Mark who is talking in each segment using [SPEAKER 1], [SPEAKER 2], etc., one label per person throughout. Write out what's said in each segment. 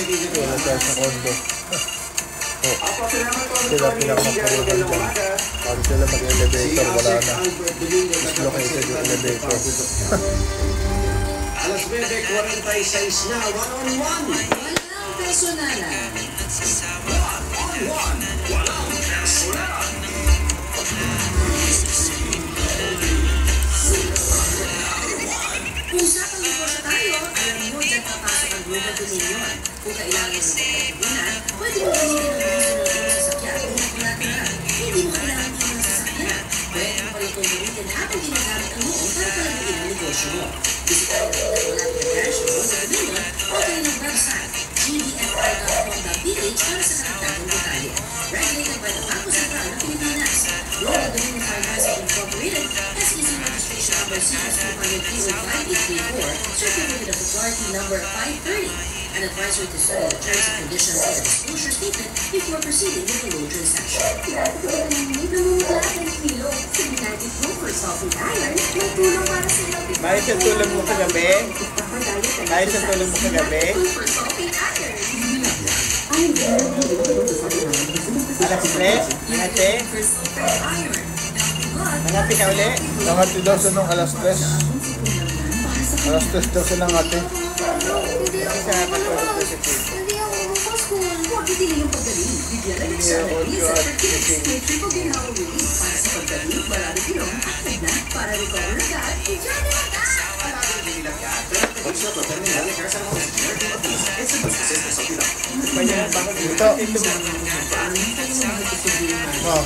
[SPEAKER 1] Wala tayo sa condo. Sila pinakamakarinan dyan. Pag sila mag-elevator, wala na. Dislocated yung elevator.
[SPEAKER 2] Alas 9:46 na, one-on-one.
[SPEAKER 3] Walang personalan.
[SPEAKER 2] One-on-one. Walang personalan.
[SPEAKER 3] Usapang negosyo tayo, alam mo dyan papasok ang Global Dominion. Kung kailangan mo ng pagkakunan, pwede mo gamitin ang gusto ng iyong sasakyan. Hindi mo kailangan ng iyong sasakyan. Pwede mo pala itong gamitin habang ginagamit ang noon para palaguin ang negosyo mo. Bisitahin ang pinag-malapit na branch ng Global Dominion o kayo ng website gdfi.com.ph para sa karagdagang detalye. Regulated by the Bangko Sentral ng Pilipinas. Global Dominion Financial Incorporated has issued registration number CS200-5834, certificate of authority number 530, and advisory to study the terms and conditions of the disclosure statement before proceeding with the loan transaction.
[SPEAKER 1] May isang tulog mo kagabi? May isang tulog mo kagabi? Alas 3? Nangati? Nangati ka uli? Nangati daw siya nung alas 3. Alas 3 daw siya nangati. Kasi siya nakatulog na si Tito.
[SPEAKER 3] Hindi ako mapaskul. Huwag itili yung pagdaling. Bigyan lang sa release at for kids. May triple ginawa release para sa pagdaling, marami pinong at na para recover agad. Diyan na agad!
[SPEAKER 1] Ito. Oh.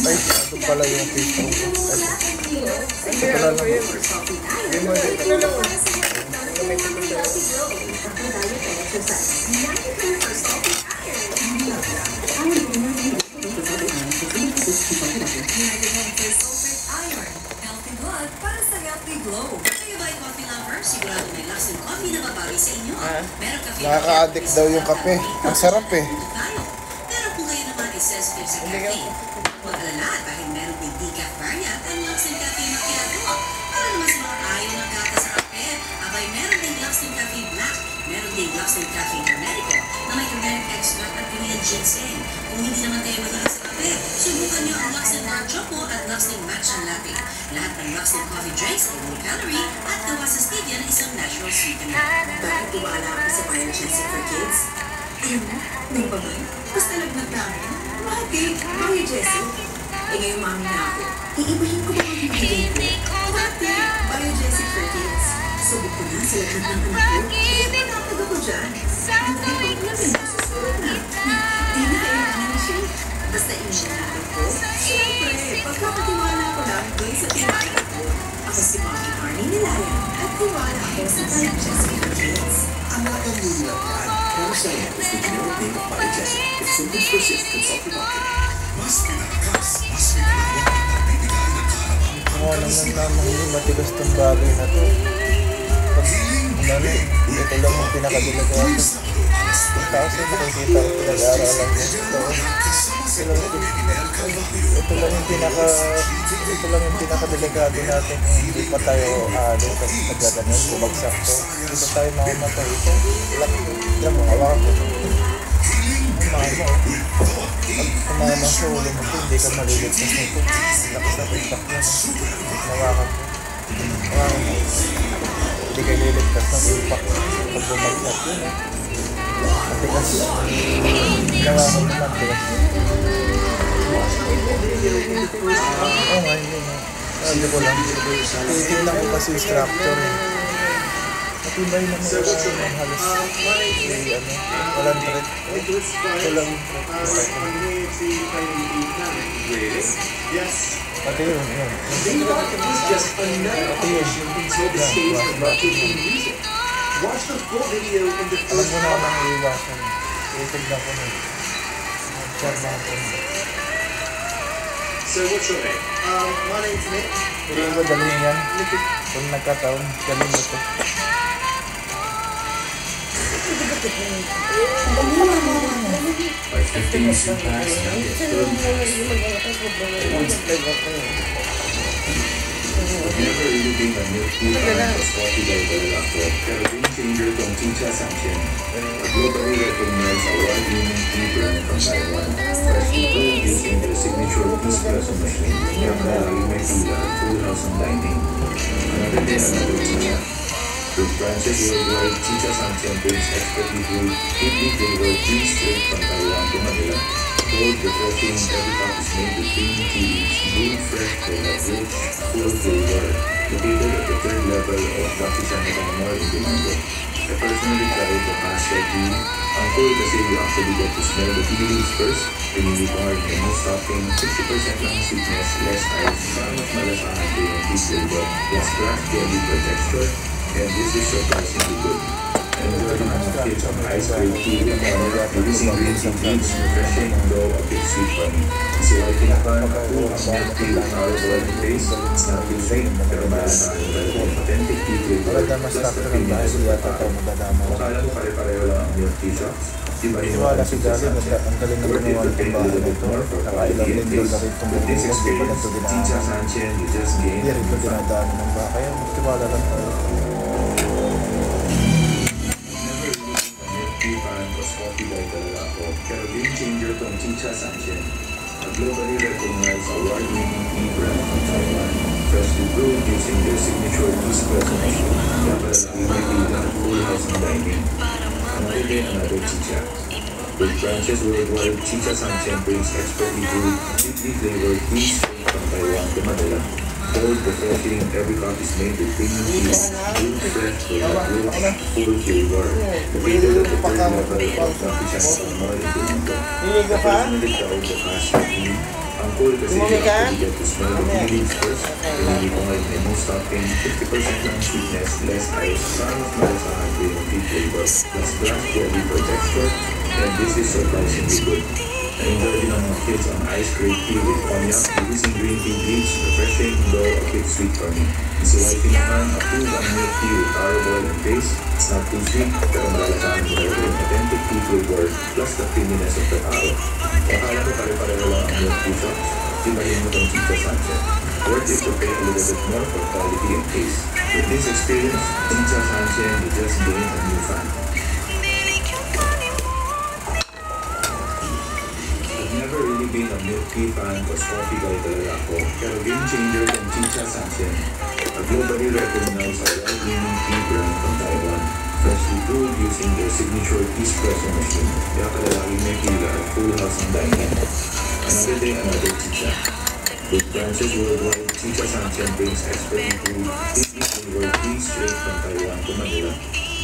[SPEAKER 1] Ay, ito pala yung Facebook ko. Ito pala lang. Hindi mo rin.
[SPEAKER 3] Para sa Healthy Glow. Kayo ba yung coffee lover? Sigurado may lakas ng coffee na babawi sa inyo. Meron kape.
[SPEAKER 1] Nakaka-addict daw yung kape. Ang sarap eh.
[SPEAKER 3] Pero kung kayo naman ay sensitive sa caffeine, huwag alala dahil meron din decaf variant ang Luxin Cafe Macchiato. Para naman sa mga ayaw ng gata sa kape, abay meron din Luxin Cafe Black, meron din Luxin Cafe Hermetico na may turmeric extract at Korean ginseng. Kung hindi naman kayo mahilig sa kape, subukan niyo ang Luxin Dark Choco at Luxin Matcha Latte. Lahat ng Luxin coffee drinks ay low calorie at gawa sa stevia na isang natural sweetener. Bakit tiwala ako sa Biogenesis for Kids? Ayun na, nang babay. Basta lagnat namin. Bakit? Biogenesis. Eh ngayon mami na ako. Iibahin ko ba ang pipiliin ko? Bakit? Biogenesis for Kids. Subok ko na sa lagnat ng anak ko. Pinapag ako dyan. Ang pipiliin namin. Susunod na. Di na kailangan na siya. Basta insyanahan ko. Siyempre, pagkakatiwala ko lang doon sa pinakita ko. Ako si Mommy Arnie Nilayan at tiwala ako sa Biogenesis for Kids.
[SPEAKER 2] Ang mga kanilap yan. Pero sa iyo, is the general name of Biogenesis. If symptoms persist, consult your doctor. Mas pinakakas, mas pinakakas.
[SPEAKER 1] Mukha naman namang yung matigas tong bagay na to. Pag ano, ito lang yung pinakadilagawa ko. Ang tao siya nakikita ko pinag-aaralan ko. Ito lang yung pinakadelikado natin kung hindi pa tayo pag nagaganon, bumagsak to. Dito tayo makamatay ito. Alam mo, hawakan ko. Ang mahal mo. Pag tumama sa ulo mo ito, hindi ka maliligtas nito. Lakas na impact yan. Hawakan ko. Hawakan mo. Hindi ka liligtas ng impact pag bumagsak yun. Matigas. Hawakan mo lang, matigas. Oo nga, hindi nga. Sabi ko lang. Titignan ko kasi yung structure eh. Matibay lang yung halos. Walang thread. Ito lang yung thread. Pati yun, yun. Pati yun. Alam ko naman ang iwasan. Titignan ko na. Check na ako.
[SPEAKER 2] So what's your name? My name's Nick.
[SPEAKER 1] Piliin ko dalhin yan. Kung nagkataon, dalhin mo ito.
[SPEAKER 2] By 15 Supermax Nuggets Firm Pass. Never really been a milk tea fan was coffee by Dalalaco, pero game changer tong Chicha Sanchen, a globally recognized award-winning tea brand from Taiwan. Freshly brewed using their signature espresso machine, kaya palagi may tila at full house ang dining. Another day, another Chicha. With branches worldwide, Chicha Sanchen brings expertly brewed, deeply flavored tea straight from Taiwan to Manila. Bold, refreshing, every cup is made with premium tea leaves, brewed fresh for that rich, full flavor. Located at the third level of Lucky Chinatown Mall in Binondo. I personally tried the Pasha tea. Ang cool kasi you actually get to smell the tea leaves first, pinili hard, and no stopping, 60% lang sweetness, less ice, para mas malasahan ko yung tea flavor, plus craft jelly for texture, and this is surprisingly good. Enjoy ng mga kids on ice cream tea with honor, releasing green tea leaves, refreshing, though a bit sweet for me. So I kinakain ako ang milk tea with sour and taste. It's not too sweet, pero malasahan yung talagang authentic tea flavor, plus the creaminess of the taro. Akala ko pare-pareho lang ang milk tea shops. Diba yung
[SPEAKER 1] Wala si Gary, ang galing na gumawa ng timbahan na ito. Nakailang lindol na rin itong
[SPEAKER 2] with this
[SPEAKER 1] bumubukas, di pa lang
[SPEAKER 2] experience,
[SPEAKER 1] ito
[SPEAKER 2] Chicha
[SPEAKER 1] dinaanan.
[SPEAKER 2] Sanchen, you just gain
[SPEAKER 1] Hindi rin ito dinadaanan ng baka. Kaya magtiwala lang tayo.
[SPEAKER 2] milk tea fan was coffee by Dalalaco, pero game changer tong Chicha Sanchen, a globally recognized award-winning tea brand from Taiwan, freshly brewed using their signature espresso machine, kaya palagi may tila at full house ang dining. Another day, another Chicha. With branches worldwide, Chicha Sanchen brings expertly brewed, deeply flavored tea straight from Taiwan to Manila. Bold, refreshing, every cup is made with premium tea, brewed fresh for that rich, full flavor. Located at the third level of Lucky Chinatown Mall in Binondo. I personally tried the Pasha tea. Ang cool kasi you actually get to smell the tea leaves first, pinili ko ngayon may no stopping, 50% lang sweetness, less ice, para mas malasahan ko yung tea flavor, plus craft jelly for texture, and this is surprisingly good. Na-enjoy din ang mga kids ang ice cream tea with cognac, releasing green tea leaves, refreshing, though a bit sweet for me. Si Wifey naman, approve ang milk tea with taro and taste. It's not too sweet, pero malalasahan mo talaga yung authentic tea flavor, plus the creaminess of the taro. Akala ko pare-pareho lang ang milk tea shops. Ibahin mo tong Chicha Sanchen. Worth it to pay a little bit more for quality and taste. With this experience, Chicha Sanchen, you just gain a new fan. I've never really been a milk tea fan was coffee by Dalalaco, pero game changer tong Chicha Sanchen, a globally recognized award-winning tea brand from Taiwan, freshly brewed using their signature espresso machine, kaya kalalaging may tila at full house ang dining. Another day, another Chicha. With branches worldwide, Chicha Sanchen brings expertly brewed, deeply flavored tea straight from Taiwan to Manila.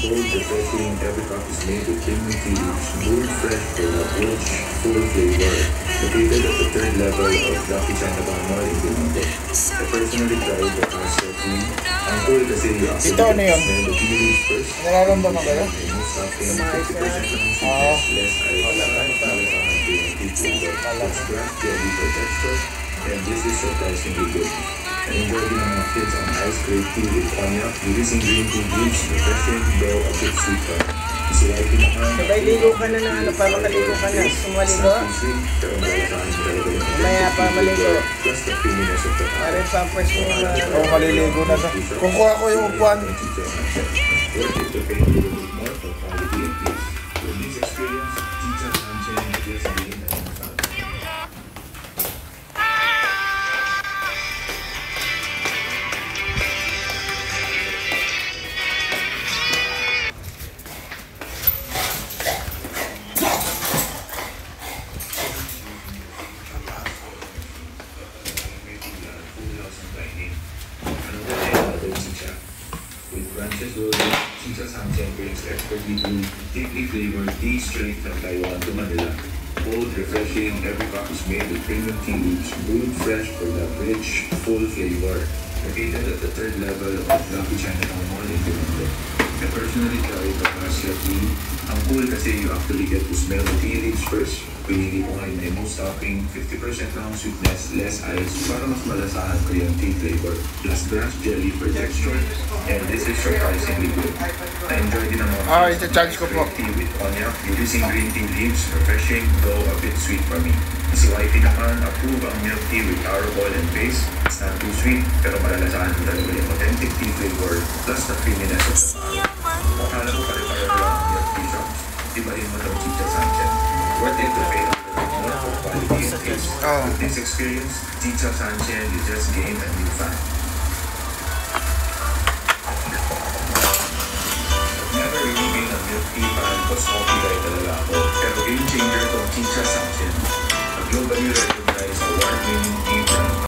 [SPEAKER 2] Bold, refreshing, every cup is made with premium tea leaves, brewed fresh for that rich, full flavor. Located at the third level of Lucky Chinatown Mall in Binondo. I personally tried the Pasha tea. Ang cool kasi you actually
[SPEAKER 1] Ito, ano
[SPEAKER 2] get to
[SPEAKER 1] yun?
[SPEAKER 2] smell the tea leaves first.
[SPEAKER 1] Nararamdaman ka ba?
[SPEAKER 2] May no stopping, 50% lang sweetness, less ice, para mas malasahan ko yung tea flavor, plus craft jelly for texture, and this is surprisingly good. Na-enjoy din ang mga kids ang ice cream tea with cognac, releasing green tea leaves, refreshing, though a bit sweet pa. Si Wifey naman,
[SPEAKER 4] Sabay ligo ka na ng ano pa, makaligo ka na. Sumaligo.
[SPEAKER 2] pero malalasahan ko talaga yung
[SPEAKER 4] Mamaya pa maligo.
[SPEAKER 2] plus the creaminess of the taro.
[SPEAKER 4] Para pampers mo na.
[SPEAKER 1] Oo, maliligo na to. Kukuha ko yung upuan.
[SPEAKER 2] Worth it to pay a little bit more for quality and taste. With this experience, Chicha Sanchen just gained a new fan. With branches worldwide, Chicha Sanchen brings expertly brewed, deeply flavored tea straight from Taiwan to Manila. Bold, refreshing, every cup is made with premium tea leaves, brewed fresh for that rich, full flavor. Located at the third level of Lucky Chinatown Mall in Binondo. I personally tried the Pasha tea. Ang cool kasi you actually get to smell the tea leaves first. Pinili ko ngayon lemon topping, 50% lang sweetness, less ice, para mas malasahan ko yung tea flavor. Plus grass jelly for texture, and this is surprisingly good. I-enjoy din ang mga
[SPEAKER 1] ita-charge ko po.
[SPEAKER 2] tea with cognac, using green tea leaves, refreshing, though a bit sweet for me. Si wifey naman, approve ang milk tea with taro oil and base. It's not too sweet, pero malalasahan ko talaga yung authentic tea flavor, plus the creaminess of the taro. Akala ko pare-pareho lang ang milk tea shops. Iba rin mo ng Chicha Sanchez. Worth it to pay more for quality and taste. With this experience, Chicha Sanchez, you just gained a new fan. Never really been a milk tea fan, cause coffee guy talaga ako. Pero game changer tong Chicha Sanchez. A globally recognized award-winning